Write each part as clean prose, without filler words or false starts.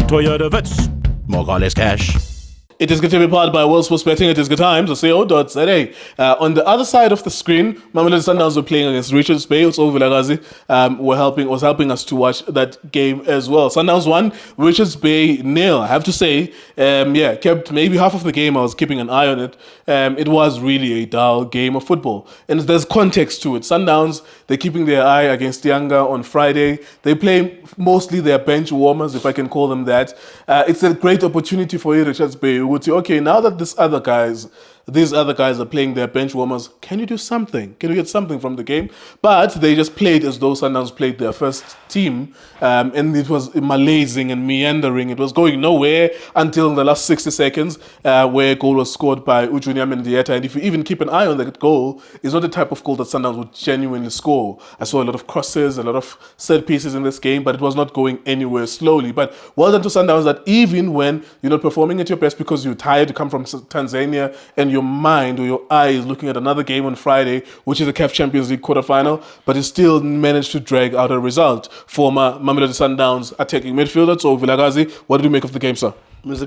Toyota Vets. Morales Cash. It is good to be powered by World Sports Betting. It is good times. CO.za. On the other side of the screen, Mamelodi Sundowns were playing against Richards Bay. Tso Vilakazi was helping us to watch that game as well. Sundowns won, Richards Bay nil. I have to say, kept maybe half of the game. I was keeping an eye on it. It was really a dull game of football, and there's context to it. Sundowns, they're keeping their eye against Yanga on Friday. They play mostly their bench warmers, if I can call them that. It's a great opportunity for Richards Bay. Would say, okay, now that these other guys are playing their bench warmers, can you do something? Can you get something from the game? But they just played as though Sundowns played their first team, and it was malaising and meandering. It was going nowhere until the last 60 seconds, where a goal was scored by Ujunia Mendieta. And if you even keep an eye on that goal, it's not the type of goal that Sundowns would genuinely score. I saw a lot of crosses, a lot of set pieces in this game, but it was not going anywhere slowly. But well done to Sundowns that even when you're not performing at your best because you're tired, you come from Tanzania, and your mind or your eye is looking at another game on Friday, which is the CAF Champions League quarterfinal, but you still managed to drag out a result. Former Mamelodi Sundowns attacking midfielder Tso Vilakazi, what did you make of the game, sir? Yes, sir.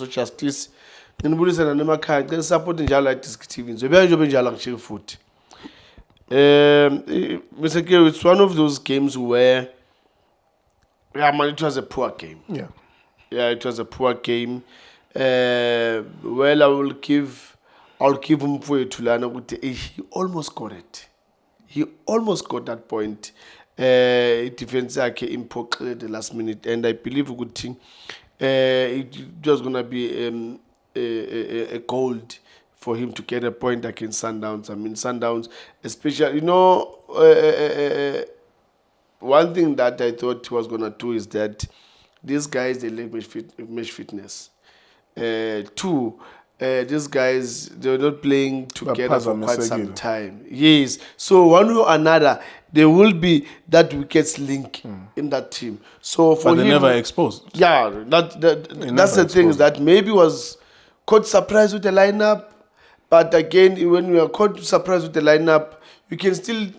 Justice. Support iDiskiTV. It's one of those games where it was a poor game. Yeah, it was a poor game. Well, I'll give him for Tulana. He almost got it. He almost got that point. Defense cleared the last minute, and I believe a good thing. It was gonna be a gold for him to get a point against Sundowns. I mean, Sundowns, especially, one thing that I thought he was gonna do is that these guys, they lack match fitness. Two, these guys, they're not playing together for quite some time. Yes. So one way or another, there will be that weakest link in that team. So for but him, they never exposed. Yeah, that's the thing, is that maybe was caught surprised with the lineup. But again, when you are caught surprised with the lineup, you can still,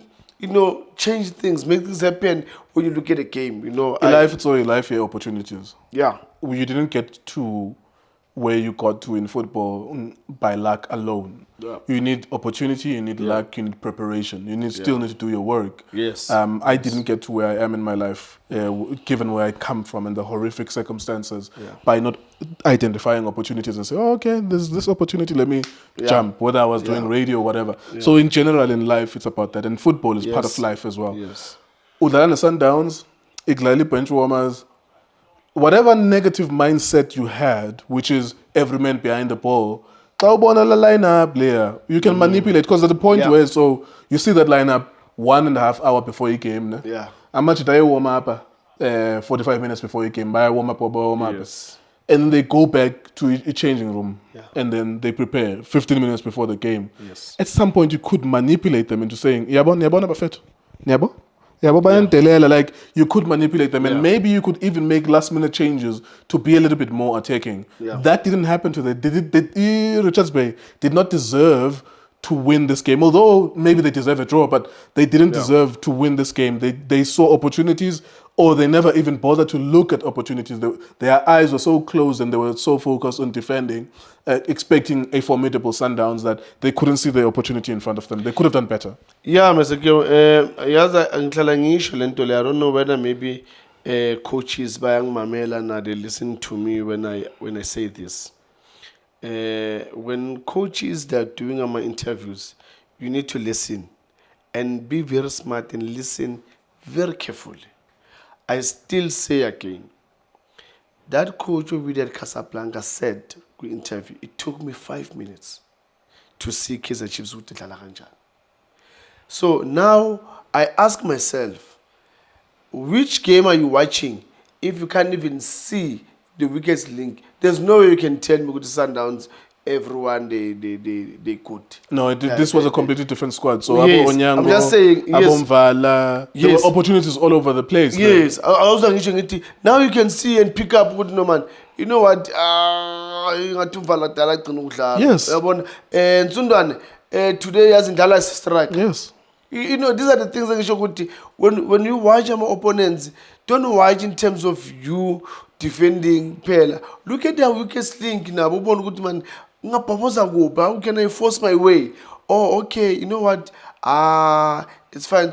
change things, make things happen when you look at a game. Life here opportunities. Yeah. You didn't get to where you got to in football by luck alone. Yeah. You need opportunity, you need luck, you need preparation. You still need to do your work. Yes. I didn't get to where I am in my life, given where I come from and the horrific circumstances, by not identifying opportunities and say, oh, okay, there's this opportunity, let me jump, whether I was doing radio or whatever. Yeah. So in general in life, it's about that. And football is part of life as well. Yes. Udlala Sundowns, Iglali bench warmers, whatever negative mindset you had, which is every man behind the ball, you can manipulate, because at the point where, so you see that lineup 1.5 hours before you game. Yeah. How much did I warm up? 45 minutes before you came. By warm up. Yes. And then they go back to a changing room, and then they prepare 15 minutes before the game. Yes. At some point, you could manipulate them into saying, like you could manipulate them, and maybe you could even make last-minute changes to be a little bit more attacking. Yeah. That didn't happen to them. Richards Bay did not deserve to win this game, although maybe they deserve a draw, but they didn't deserve to win this game. They saw opportunities, or they never even bothered to look at opportunities. Their eyes were so closed and they were so focused on defending, expecting a formidable Sundowns, that they couldn't see the opportunity in front of them. They could have done better. Yeah, Mr. I don't know whether maybe coaches by Mamela now they listen to me when I say this. When coaches that are doing my interviews, you need to listen and be very smart and listen very carefully. I still say again, that coach over there at Casablanca said in the interview, it took me 5 minutes to see Kaizer Chiefs with the Dlala. So now I ask myself, which game are you watching if you can't even see the weakest link? There's no way you can tell me with the Sundowns, everyone they could. No, this was a completely different squad. So I'm just saying, there were opportunities all over the place. Yes, I was thinking, now you can see and pick up with no man. You know what? Yes. And Sundowns today has in Dallas strike. Yes. You know, these are the things that show when you watch our opponents, don't watch in terms of you defending Pella. Look at their weakest link now. Man, how can I force my way? Oh, okay, you know what? It's fine.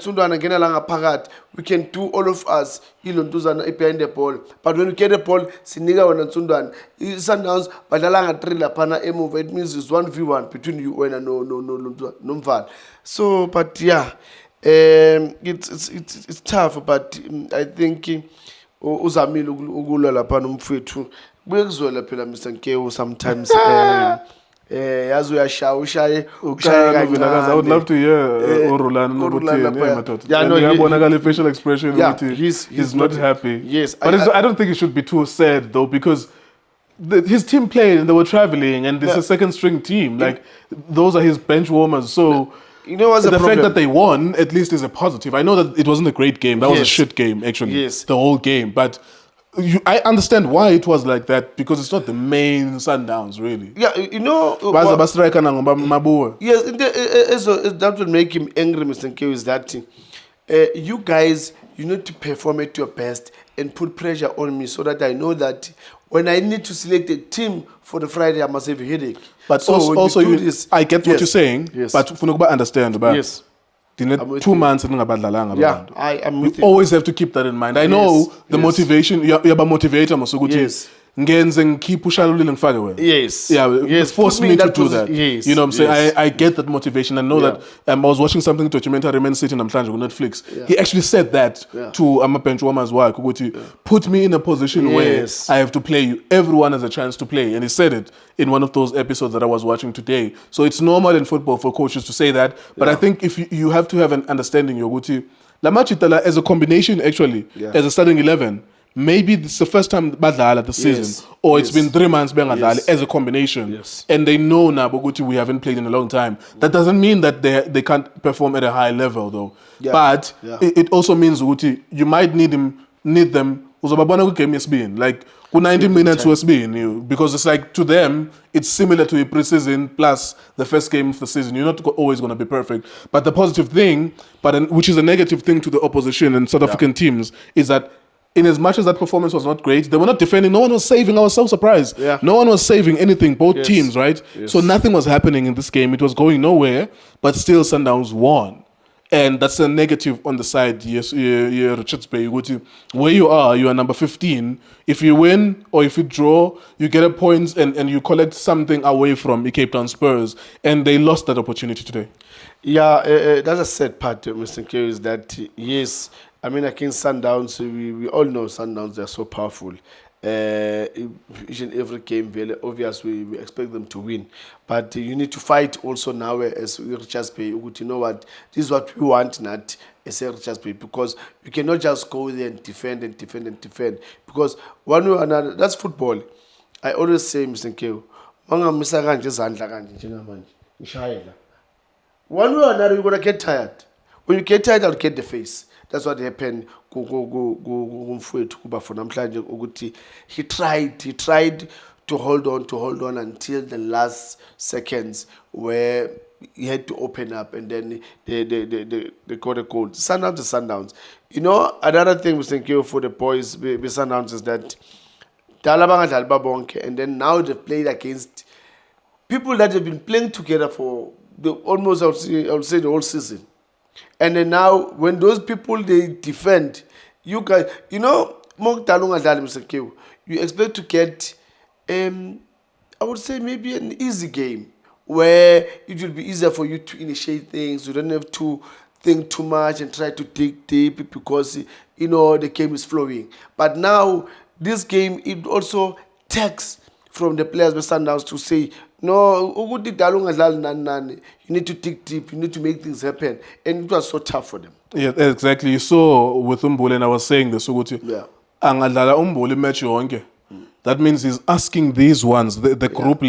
We can do all of us behind the ball. But when we get the ball, Siniga and Sundan, Sundowns, but Alanga Trilla Pana move. It means it's 1v1 between you and no. So, but yeah, it's tough. But I think Uzamil Ugula Panum Fitu, Wilzola Pilla Mr. Nkeo sometimes. As we are shy, I would love to hear Orlando. Yeah, no, facial expression. Yeah, he's not happy. Yes, but I don't think it should be too sad though, because his team played and they were traveling, and this is a second string team. Like those are his bench warmers. So you know what's the fact that they won at least is a positive. I know that it wasn't a great game. That was a shit game actually. Yes, the whole game, but. I understand why it was like that, because it's not the main Sundowns, really. Yeah, you know. Yes, that will make him angry, Mr. Nkeo, is that you guys, you need to perform at your best and put pressure on me so that I know that when I need to select a team for the Friday, I must have a headache. But so also I get what you're saying, but Funukuba understand about. Yes. 2 months and yeah, I'm with you. Always have to keep that in mind. I know the motivation. You're motivator, yes. Yes. Yeah. Force me to do that. Yes. You know what I'm saying? I get that motivation. I know that I was watching something documentary Man City on Netflix. Yeah. He actually said that to Amapench Woman's wife. Put me in a position where I have to play you. Everyone has a chance to play. And he said it in one of those episodes that I was watching today. So it's normal in football for coaches to say that. But I think if you have to have an understanding, Yoguti, Lamachitala as a combination actually, as a starting 11, maybe it's the first time badlala this season, or it's been 3 months as a combination, and they know now Boguti we haven't played in a long time. That doesn't mean that they can't perform at a high level though. But it also means Boguti you might need them. Like 90 minutes was being because it's like to them it's similar to a preseason plus the first game of the season. You're not always going to be perfect, but the positive thing, which is a negative thing to the opposition and South African teams, is that in as much as that performance was not great, they were not defending. No one was saving. I was so surprised. Yeah. No one was saving anything. Both teams, right? Yes. So nothing was happening in this game. It was going nowhere, but still Sundowns won. And that's a negative on the side. Yes, Richards Bay. Where you are number 15. If you win or if you draw, you get a point and you collect something away from the Cape Town Spurs. And they lost that opportunity today. Yeah, that's a sad part, Mr. Nkeo, is that, yes, I mean, against Sundowns, we all know Sundowns, they're so powerful. Each and every game, very obvious, we expect them to win. But you need to fight also now as Richards Bay. You know what? This is what we want, not as Richards Bay, because you cannot just go there and defend. Because one way or another, that's football. I always say, Mr. Nkeo, one way or another, you're going to get tired. When you get tired, I'll get the face. That's what happened. He tried to hold on until the last seconds where he had to open up, and then they got a goal. Sundowns. You know, another thing we think for the boys, Sundowns, is that and then now they've played against people that have been playing together for almost, I would say the whole season. And then now, when those people, they defend, you guys, you know, you expect to get, I would say maybe an easy game where it will be easier for you to initiate things. You don't have to think too much and try to dig deep because, you know, the game is flowing. But now, this game, it also takes from the players, the Sundowns, to say, no, you need to dig deep, you need to make things happen. And it was so tough for them. Yeah, exactly. You saw with Umbule, and I was saying this, Umbule match. That means he's asking these ones, the group,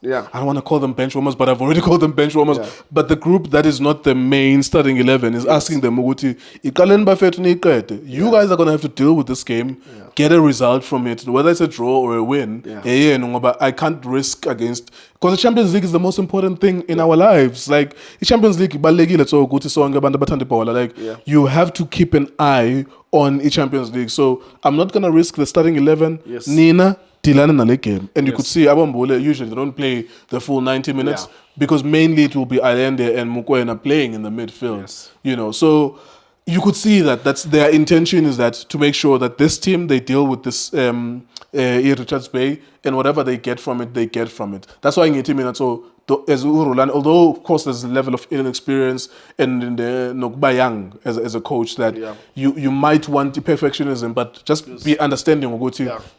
Yeah. I don't want to call them bench warmers, but I've already called them bench warmers. Yeah. But the group that is not the main starting 11 is asking them, "Ukuthi, iqaleni bafethu niyiqede. You guys are going to have to deal with this game, get a result from it, whether it's a draw or a win. But I can't risk against, because the Champions League is the most important thing in our lives. Like, the Champions League, ibalulekile so ukuthi sonke abantu abathanda ibhola. Like, you have to keep an eye on the Champions League. So I'm not going to risk the starting 11. Yes. Nina, Dilana na le game. And you could see Abambule usually they don't play the full 90 minutes because mainly it will be Allende and Mukwena playing in the midfield. Yes. You know, so you could see that that's their intention, is that to make sure that this team, they deal with this Richards Bay, and whatever they get from it, they get from it. That's why in team, so as Urulan, although of course there's a level of inexperience and in the Nokba young as a coach, that you might want the perfectionism, but just be understanding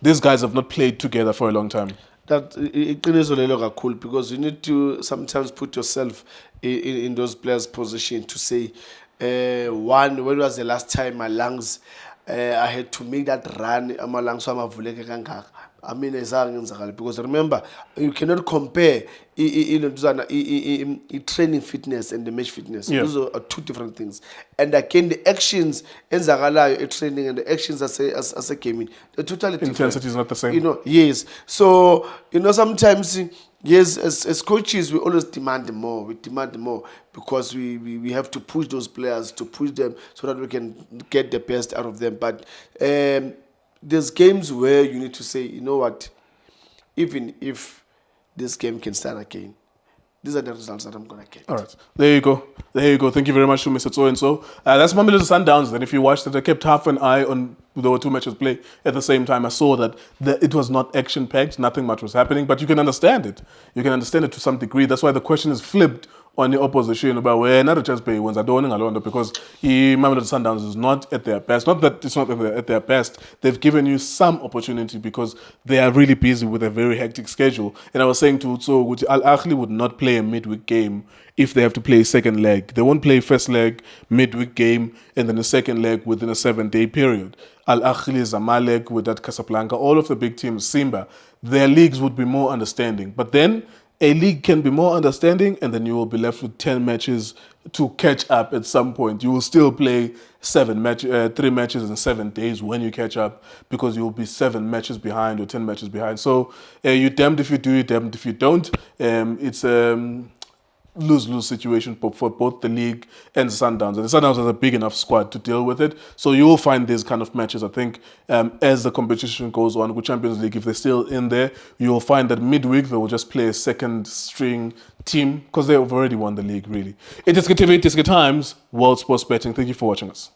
these guys have not played together for a long time. That is cool, because you need to sometimes put yourself in those players' position to say, when was the last time my lungs I had to make that run, my lungs were vuleke kangaka. I mean, because remember, you cannot compare training fitness and the match fitness. Those are two different things. And again, the actions in training and the actions as a gaming, they're totally different. Intensity is not the same. You know, yes. So, sometimes, yes, as coaches, we always demand more. We demand more because we have to push those players, to push them so that we can get the best out of them. But there's games where you need to say, you know what, even if this game can start again, these are the results that I'm going to get. All right. There you go. There you go. Thank you very much to Mr. Tso and so. That's Mamelodi Sundowns. Then if you watched it, I kept half an eye on, there were two matches played at the same time. I saw that it was not action-packed. Nothing much was happening, but you can understand it. You can understand it to some degree. That's why the question is flipped on the opposition about where not just pay wins. I don't know because Mamelodi Sundowns is not at their best. Not that it's not at their best. They've given you some opportunity because they are really busy with a very hectic schedule. And I was saying to Tso, Al Ahly would not play a midweek game if they have to play a second leg. They won't play first leg, midweek game, and then a second leg within a 7-day period. Al Ahly, Zamalek, with that Casablanca, all of the big teams, Simba, their leagues would be more understanding. But then a league can be more understanding, and then you will be left with 10 matches to catch up at some point. You will still play 3 matches in 7 days when you catch up, because you will be 7 matches behind or 10 matches behind. So you're damned if you do, you're damned if you don't. It's lose-lose situation for both the league and the Sundowns. And the Sundowns has a big enough squad to deal with it. So you will find these kind of matches, I think, as the competition goes on with Champions League. If they're still in there, you will find that midweek they will just play a second-string team because they've already won the league, really. It is iDiskiTV, iDiskiTimes, World Sports Betting. Thank you for watching us.